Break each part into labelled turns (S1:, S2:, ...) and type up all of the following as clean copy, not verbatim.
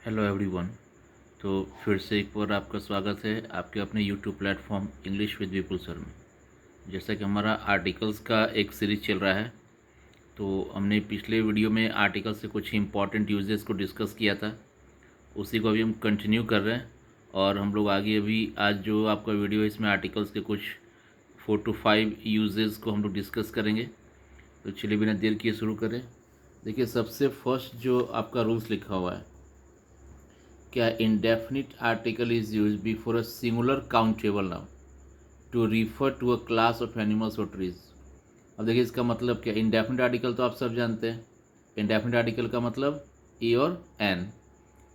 S1: Hello everyone. तो फिर से एक बार आपका स्वागत है आपके अपने YouTube platform English with Vipul sir में। जैसा कि हमारा आर्टिकल्स का एक सीरीज चल रहा है, तो हमने पिछले वीडियो में आर्टिकल से कुछ इंपॉर्टेंट यूजेस को डिस्कस किया था, उसी को अभी हम कंटिन्यू कर रहे हैं। और हम लोग आगे अभी आज जो आपका वीडियो है इसमें आर्टिकल्स के कुछ 4 to 5 यूजेस को हम लोग डिस्कस करेंगे। तो चलिए बिना देर किए शुरू करें। देखिए, सबसे फर्स्ट जो आपका रूल्स लिखा हुआ है, क्या indefinite article is use before a singular countable noun to refer to a class of animals और ट्रीज। अब देखिए इसका मतलब क्या। इंडेफिनिट आर्टिकल तो आप सब जानते हैं। इंडेफिनिट आर्टिकल का मतलब ए और एन।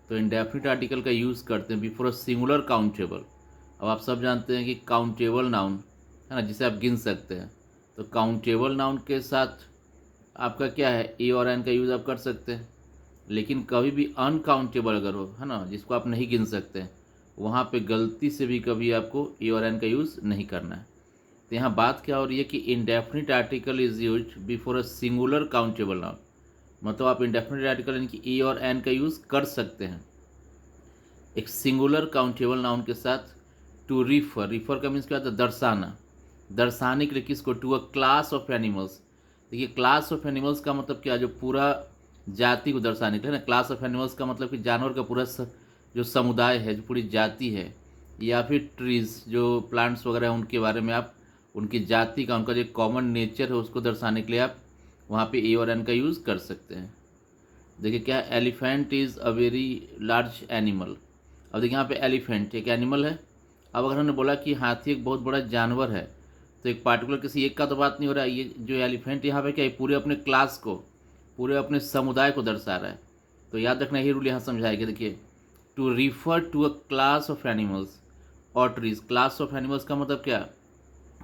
S1: तो इंडेफिनिट आर्टिकल का यूज़ करते हैं बिफोर अ सिंगुलर काउंटेबल। अब आप सब जानते हैं कि काउंटेबल नाउन है ना, जिसे आप गिन सकते हैं। तो काउंटेबल नाउन के साथ आपका क्या है, ए और एन का यूज़ आप कर सकते हैं। लेकिन कभी भी अनकाउंटेबल अगर हो, है ना, जिसको आप नहीं गिन सकते, वहाँ पे गलती से भी कभी आपको ए और एन का यूज़ नहीं करना है। तो यहाँ बात क्या हो रही है कि indefinite article is use before a singular countable noun. मतलब आप इंडेफिनिट आर्टिकल यानी कि ए और एन का यूज़ कर सकते हैं एक सिंगुलर काउंटेबल नाउन के साथ। टू रिफर, रिफर का मीन्स क्या होता है, दर्शाना। दर्शाने के लिए किसको, to a class of animals. देखिए, क्लास ऑफ एनिमल्स का मतलब क्या, जो पूरा जाति को दर्शाने के लिए ना। क्लास ऑफ एनिमल्स का मतलब कि जानवर का पूरा जो समुदाय है, जो पूरी जाति है। या फिर ट्रीज, जो प्लांट्स वगैरह हैं, उनके बारे में आप उनकी जाति का, उनका जो कॉमन नेचर है उसको दर्शाने के लिए आप वहाँ पे ए और एन का यूज़ कर सकते हैं। देखिए क्या, elephant is a very large animal. अब देखिए यहाँ पे एलिफेंट एक एनिमल है। अब अगर हमने बोला कि हाथी एक बहुत बड़ा जानवर है, तो एक पार्टिकुलर किसी एक का तो बात नहीं हो रहा है। ये जो एलिफेंट यहाँ पे क्या है, पूरे अपने क्लास को, पूरे अपने समुदाय को दर्शा रहा है। तो याद रखना, यही रूल यहाँ समझाएगा। देखिए, to refer to a class of animals और ट्रीज। क्लास ऑफ एनिमल्स का मतलब क्या,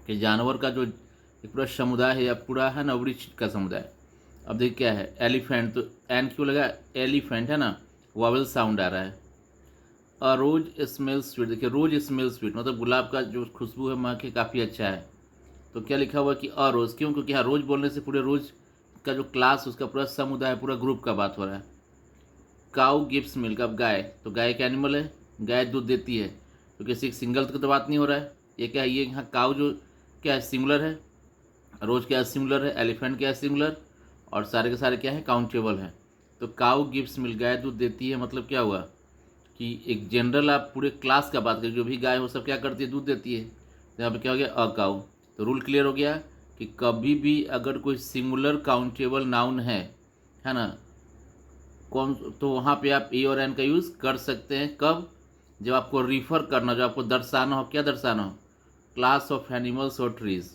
S1: कि जानवर का जो एक पूरा समुदाय है या पूरा है ना, वृक्ष का समुदाय। अब देखिए क्या है, एलिफेंट, तो एन क्यों लगा, एलिफेंट है ना, वावल साउंड आ रहा है। अ रोज स्मेल स्वीट। देखिए, रोज स्मेल स्वीट मतलब गुलाब का जो खुशबू है, महक के काफ़ी अच्छा है। तो क्या लिखा हुआ कि अ रोज, क्यों, क्योंकि यहाँ रोज बोलने से पूरे रोज का जो क्लास, उसका पूरा समुदाय, पूरा ग्रुप का बात हो रहा है। Cow gives milk. अब गाय, तो गाय एक एनिमल है, गाय दूध देती है। तो किसी सिंगल की तो बात नहीं हो रहा है। ये क्या है, ये यहाँ काउ जो क्या है, सिंगुलर है। रोज क्या है, सिंगुलर है। एलिफेंट क्या है, सिंगुलर। और सारे के सारे क्या है, काउंटेबल है। तो काउ गिव्स मिल्क, गाय दूध देती है, मतलब क्या हुआ कि एक जनरल आप पूरे क्लास का बात करें, जो भी गाय हो सब क्या करती है, दूध देती है। तो यहाँ पे क्या हो गया, अ काउ। तो रूल क्लियर हो गया कि कभी भी अगर कोई सिंगुलर काउंटेबल नाउन है ना, कौन, तो वहाँ पे आप ए और एन का यूज़ कर सकते हैं। कब, जब आपको रिफ़र करना, जो आपको दर्शाना हो, क्या दर्शाना हो, क्लास ऑफ एनिमल्स और ट्रीज,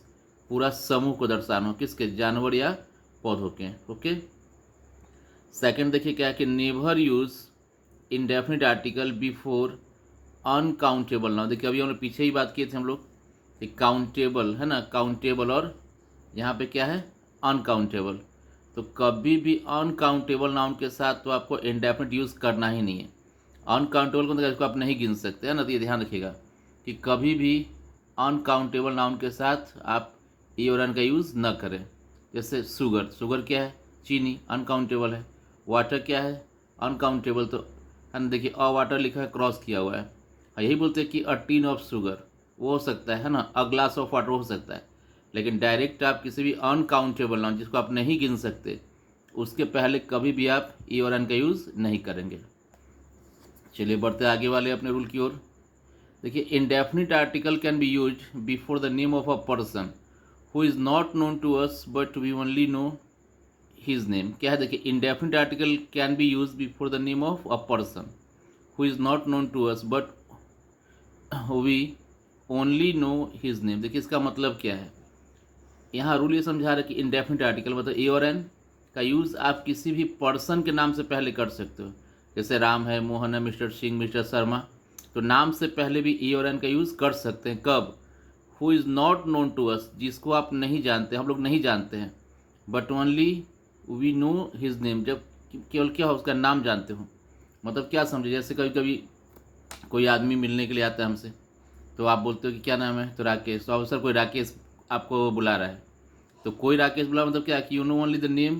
S1: पूरा समूह को दर्शाना हो, किसके, जानवर या पौधों के। ओके। सेकंड देखिए क्या है कि never use indefinite article before uncountable noun. देखिए अभी हम लोग पीछे ही बात किए थे हम लोग कि काउंटेबल है ना, काउंटेबल और यहाँ पे क्या है, अनकाउंटेबल। तो कभी भी अनकाउंटेबल नाउन के साथ तो आपको इंडेफिनिट यूज़ करना ही नहीं है। अनकाउंटेबल को, इसको आप नहीं गिन सकते है ना। तो ये ध्यान रखिएगा कि कभी भी अनकाउंटेबल नाउन के साथ आप ए और एन का यूज़ न करें। जैसे शुगर, शुगर क्या है, चीनी, अनकाउंटेबल है। वाटर क्या है, अनकाउंटेबल। तो है ना, देखिए अ वाटर लिखा है, क्रॉस किया हुआ है। यही बोलते हैं कि अ टीन ऑफ शुगर, वो हो सकता है ना, अ ग्लास ऑफ वाटर हो सकता है। लेकिन डायरेक्ट आप किसी भी अनकाउंटेबल नाउन जिसको आप नहीं गिन सकते, उसके पहले कभी भी आप ई और एन का यूज़ नहीं करेंगे। चलिए बढ़ते आगे वाले अपने रूल की ओर। देखिए, indefinite article can be use before the name of a person who is not known to us but we only know his name. क्या है, देखिए indefinite article can be use before the name of a person who is not known to us but we only know his name. देखिए इसका मतलब क्या है, यहाँ rule ये समझा रहा है कि इंडेफिनिट आर्टिकल मतलब ए और एन का यूज़ आप किसी भी पर्सन के नाम से पहले कर सकते हो। जैसे राम है, मोहन है, मिस्टर सिंह, मिस्टर शर्मा। तो नाम से पहले भी ए और एन का यूज़ कर सकते हैं। कब, who is not known to us, जिसको आप नहीं जानते, हम लोग नहीं जानते हैं। But only we know his name, जब केवल क्या हो, उसका नाम जानते हो। मतलब क्या समझे, जैसे कभी कभी कोई आदमी मिलने के लिए आता है हमसे, तो आप बोलते हो कि क्या नाम है, तो राकेश। तो अवसर कोई राकेश आपको बुला रहा है, तो कोई राकेश बुला मतलब क्या कि you know only the name,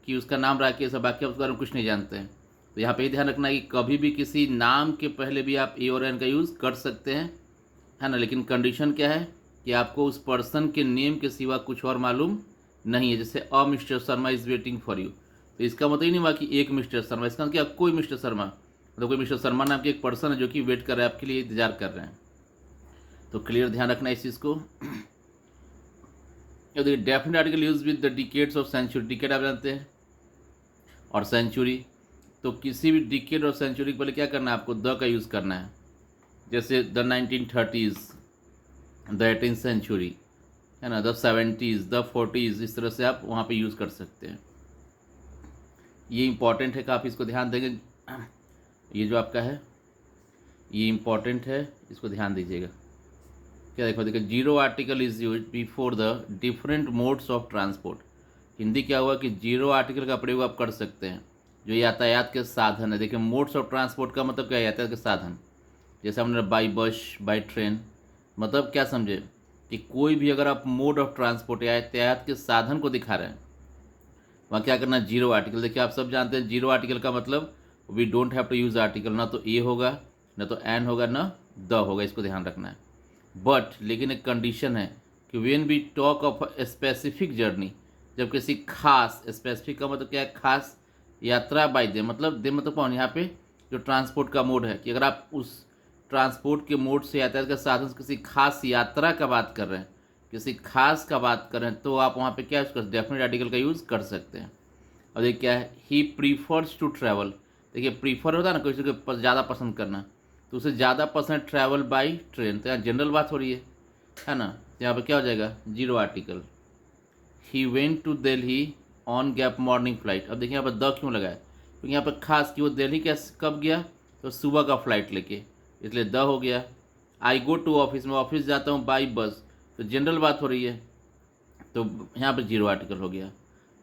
S1: कि उसका नाम राकेश है, बाकी आप उसके बारे में कुछ नहीं जानते हैं। तो यहाँ पे ही ध्यान रखना है कि कभी भी किसी नाम के पहले भी आप ए और एन का यूज़ कर सकते हैं, है ना, लेकिन कंडीशन क्या है कि आपको उस पर्सन के नेम के सिवा कुछ और मालूम नहीं है। जैसे uh mister Sharma is waiting for you, तो इसका मतलब ही नहीं हुआ कि एक मिस्टर शर्मा, इसका मतलब क्या कोई मिस्टर शर्मा, मतलब कोई मिस्टर शर्मा नाम की एक पर्सन है जो कि वेट कर रहा है, आपके लिए इंतजार कर रहे हैं। तो क्लियर ध्यान रखना है इस चीज़ को। देखिए definite article use with the decades of century, decade आप जानते हैं, और सेंचुरी, तो किसी भी डिकेड और सेंचुरी के पहले क्या करना है, आपको द का यूज़ करना है। जैसे the 1930s, the 18th century, है ना, द 70s, द 40s, इस तरह से आप वहाँ पे यूज़ कर सकते हैं। ये इंपॉर्टेंट है, काफ़ी इसको ध्यान देंगे। ये जो आपका है ये इंपॉर्टेंट है, इसको ध्यान दीजिएगा। क्या देखो, zero article is use before the different modes of transport. Hindi क्या हुआ कि जीरो आर्टिकल का प्रयोग आप कर सकते हैं जो यातायात के साधन है। देखिए मोड्स ऑफ ट्रांसपोर्ट का मतलब क्या है, यातायात के साधन। जैसे हमने बाई बस, बाई ट्रेन, मतलब क्या समझे कि कोई भी अगर आप मोड ऑफ ट्रांसपोर्ट या यातायात के साधन को दिखा रहे हैं, वहाँ क्या करना, जीरो आर्टिकल। देखिए आप सब जानते हैं जीरो आर्टिकल का मतलब we don't have to use article, ना तो ए होगा, ना तो एन होगा, ना द होगा, इसको ध्यान रखना है। बट लेकिन एक कंडीशन है कि when we talk of a specific journey, जब किसी खास, स्पेसिफिक का मतलब क्या है, खास यात्रा बाय दे, मतलब दे मतलब कौन, यहाँ पे जो ट्रांसपोर्ट का मोड है, कि अगर आप उस ट्रांसपोर्ट के मोड से, यातायात का साधन से किसी खास यात्रा का बात कर रहे हैं, किसी खास का बात कर रहे हैं, तो आप वहाँ पे क्या यूज़ कर, डेफिनेट आर्टिकल का यूज़ कर सकते हैं। और ये क्या है, ही प्रीफर्स टू ट्रैवल। देखिए प्रीफर होता है ना किसी को ज़्यादा पसंद करना, तो उसे ज़्यादा पसंद ट्रैवल बाई ट्रेन, तो यहाँ जनरल बात हो रही है ना। तो यहाँ पर क्या हो जाएगा, zero article. He went to Delhi on gap morning flight. अब देखिए यहाँ पर द क्यों लगा है, क्योंकि यहाँ पर खास कि वो दिल्ली कब गया, तो सुबह का फ्लाइट लेके, इसलिए द हो गया। आई गो टू ऑफिस, मैं ऑफिस जाता हूँ बाई बस, तो जनरल बात हो रही है, तो यहाँ पर जीरो आर्टिकल हो गया।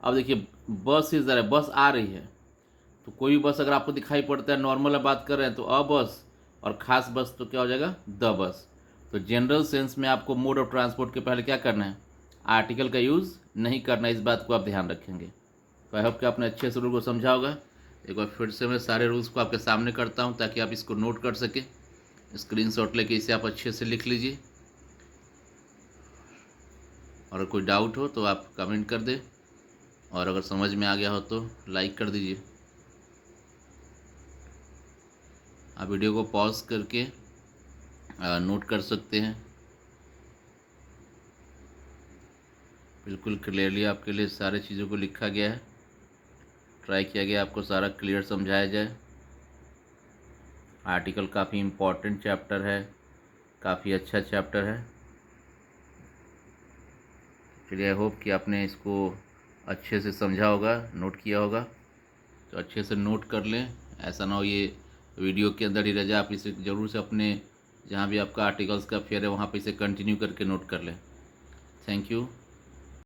S1: अब देखिए बस इज रहा है, बस आ रही है, तो कोई भी बस अगर आपको दिखाई पड़ता है, नॉर्मल बात कर रहे हैं तो अ बस, और खास बस तो क्या हो जाएगा, द बस। तो जनरल सेंस में आपको मोड ऑफ ट्रांसपोर्ट के पहले क्या करना है, आर्टिकल का यूज़ नहीं करना है, इस बात को आप ध्यान रखेंगे। तो आई होप कि आपने अच्छे से रूल को समझा होगा। एक बार फिर से मैं सारे रूल्स को आपके सामने करता हूँ ताकि आप इसको नोट कर सकें। स्क्रीनशॉट लेके इसे आप अच्छे से लिख लीजिए, और अगर कोई डाउट हो तो आप कमेंट कर दें, और अगर समझ में आ गया हो तो लाइक कर दीजिए। आप वीडियो को पॉज करके नोट कर सकते हैं। बिल्कुल क्लियरली आपके लिए सारे चीज़ों को लिखा गया है, ट्राई किया गया आपको सारा क्लियर समझाया जाए। आर्टिकल काफ़ी इम्पोर्टेंट चैप्टर है, काफ़ी अच्छा चैप्टर है। चलिए आई होप कि आपने इसको अच्छे से समझा होगा, नोट किया होगा, तो अच्छे से नोट कर लें। ऐसा ना हो ये वीडियो के अंदर ही रह जाए, आप इसे ज़रूर से अपने जहाँ भी आपका आर्टिकल्स का फेयर है वहाँ पे इसे कंटिन्यू करके नोट कर लें। Thank you.